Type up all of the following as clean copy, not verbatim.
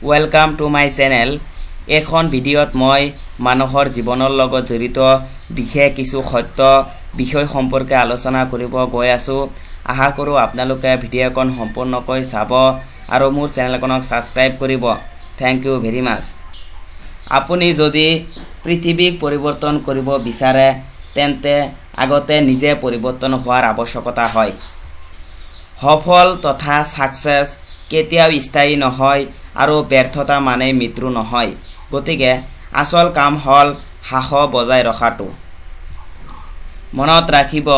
Welcome to my channel. এখন ভিডিঅ'ত মই মানুহৰ জীৱনৰ লগত জড়িত বিশেষ কিছু সত্য বিষয় সম্পৰ্কে আলোচনা কৰিব গৈ আছোঁ। আশা কৰোঁ আপোনালোকে ভিডিঅ'খন সম্পূৰ্ণকৈ চাব আৰু মোৰ চেনেলখনক ছাবস্ক্ৰাইব কৰিব। থেংক ইউ ভেৰি মাছ। আপুনি যদি পৃথিৱীক পৰিৱৰ্তন কৰিব বিচাৰে তেন্তে আগতে নিজে পৰিৱৰ্তন হোৱাৰ আৱশ্যকতা হয়। সফল তথা ছাকচেছ কেতিয়াও স্থায়ী নহয় আৰু ব্যৰ্থতা মানে মৃত্যু নহয়। গতিকে আচল কাম হ'ল সাহস বজাই ৰখাটো। মনত ৰাখিব,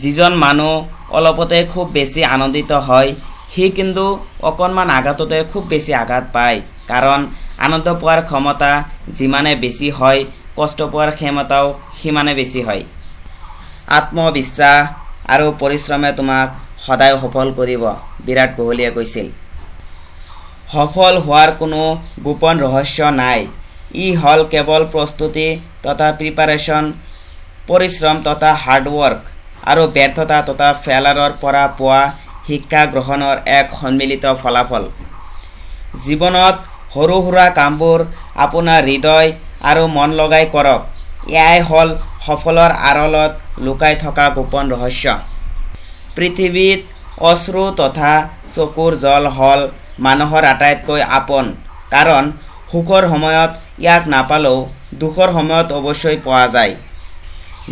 যিজন মানুহ অলপতে খুব বেছি আনন্দিত হয় সি কিন্তু অকণমান আঘাততে খুব বেছি আঘাত পায়। কাৰণ আনন্দ পোৱাৰ ক্ষমতা যিমানে বেছি হয়, কষ্ট পোৱাৰ ক্ষমতাও সিমানে বেছি হয়। আত্মবিশ্বাস আৰু পৰিশ্ৰমে তোমাক সদায় সফল কৰিব, বিৰাট কোহলীয়ে কৈছিল। সফল হোৱাৰ কোনো গোপন ৰহস্য নাই। ই হ'ল কেৱল প্ৰস্তুতি তথা প্ৰিপাৰেশ্যন, পৰিশ্ৰম তথা হাৰ্ডৱৰ্ক আৰু ব্যৰ্থতা তথা ফেইলাৰৰ পৰা পোৱা শিক্ষা গ্ৰহণৰ এক সন্মিলিত ফলাফল। জীৱনত সৰু সুৰা কামবোৰ আপোনাৰ হৃদয় আৰু মন লগাই কৰক। এয়াই হ'ল সফলৰ আঁৰত লুকাই থকা গোপন ৰহস্য। পৃথিৱীত অশ্ৰু তথা চকুৰ জল হ'ল মানুহৰ আটাইতকৈ আপোন। কাৰণ সুখৰ সময়ত ইয়াক নাপালেও দুখৰ সময়ত অৱশ্যই পোৱা যায়।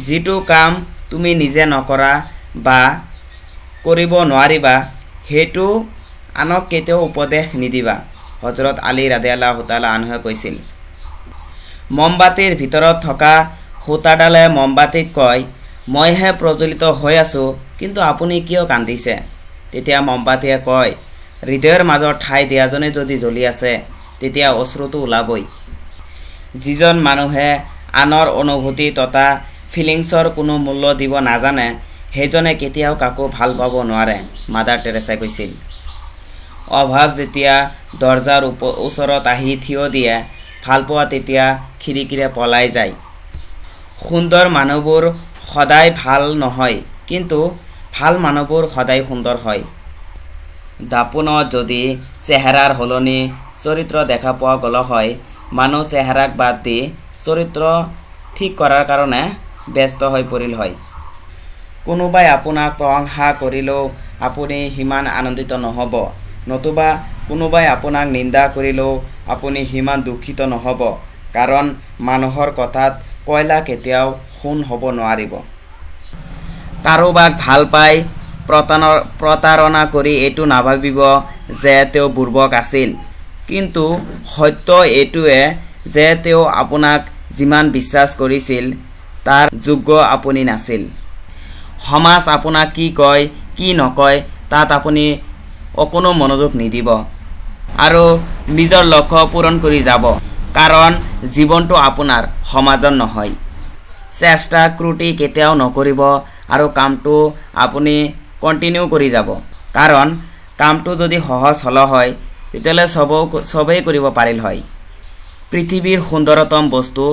যিটো কাম তুমি নিজে নকৰা বা কৰিব নোৱাৰিবা সেইটো আনক কেতিয়াও উপদেশ নিদিবা। হজৰত আলী ৰাদিয়াল্লাহু তাআলা আনহুৱে কৈছিল। মমবাতিৰ ভিতৰত থকা সূতাডালে মমবাতিক কয়, মইহে প্ৰজ্বলিত হৈ আছোঁ, কিন্তু আপুনি কিয় কান্দিছে? তেতিয়া মমবাতিয়ে কয়, হৃদয়ৰ মাজত ঠাই দিয়াজনে যদি জ্বলি আছে তেতিয়া অশ্ৰুটো ওলাবই। যিজন মানুহে আনৰ অনুভূতি তথা ফিলিংছৰ কোনো মূল্য দিব নাজানে সেইজনে কেতিয়াও কাকো ভাল পাব নোৱাৰে, মাদাৰ টেৰেছাই কৈছিল। অভাৱ যেতিয়া দৰজাৰ ওচৰত আহি থিয় দিয়ে, ভালপোৱা তেতিয়া খিৰিকীৰে পলাই যায়। সুন্দৰ মানুহবোৰ সদায় ভাল নহয়, কিন্তু ভাল মানুহবোৰ সদায় সুন্দৰ হয়। দাপোনত যদি চেহেৰাৰ সলনি চৰিত্ৰ দেখা পোৱা গ'ল হয়, মানুহ চেহেৰাক বাদ দি চৰিত্ৰ ঠিক কৰাৰ কাৰণে ব্যস্ত হৈ পৰিল হয়। কোনোবাই আপোনাক প্ৰশংসা কৰিলেও আপুনি সিমান আনন্দিত নহ'ব, নতুবা কোনোবাই আপোনাক নিন্দা কৰিলেও আপুনি সিমান দুখিত নহ'ব। কাৰণ মানুহৰ কথাত কয়লা কেতিয়াও সোণ হ'ব নোৱাৰিব। কাৰোবাক ভাল পাই প্ৰতাৰণা কৰি এইটো নাভাবিব যে তেওঁ বুৰ্বক আছিল, কিন্তু সত্য এইটোৱে যে তেওঁ আপোনাক যিমান বিশ্বাস কৰিছিল তাৰ যোগ্য আপুনি নাছিল। সমাজ আপোনাক কি কয় কি নকয় তাত আপুনি অকণো মনোযোগ নিদিব আৰু নিজৰ লক্ষ্য পূৰণ কৰি যাব। কাৰণ জীৱনটো আপোনাৰ, সমাজৰ নহয়। চেষ্টা ত্ৰুটি কেতিয়াও নকৰিব আৰু কামটো আপুনি কণ্টিনিউ কৰি যাব। কাৰণ কামটো যদি সহজ হ'ল হয় তেতিয়াহ'লে চবেই কৰিব পাৰিল হয়। পৃথিৱীৰ সুন্দৰতম বস্তু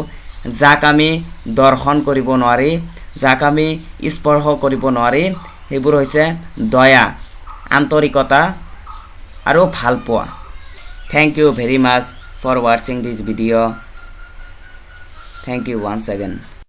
যাক আমি দৰ্শন কৰিব নোৱাৰি, যাক আমি স্পৰ্শ কৰিব নোৱাৰি, সেইবোৰ হৈছে দয়া, আন্তৰিকতা আৰু ভালপোৱা। Thank you very much for ৱাচিং this video'. Thank you once again.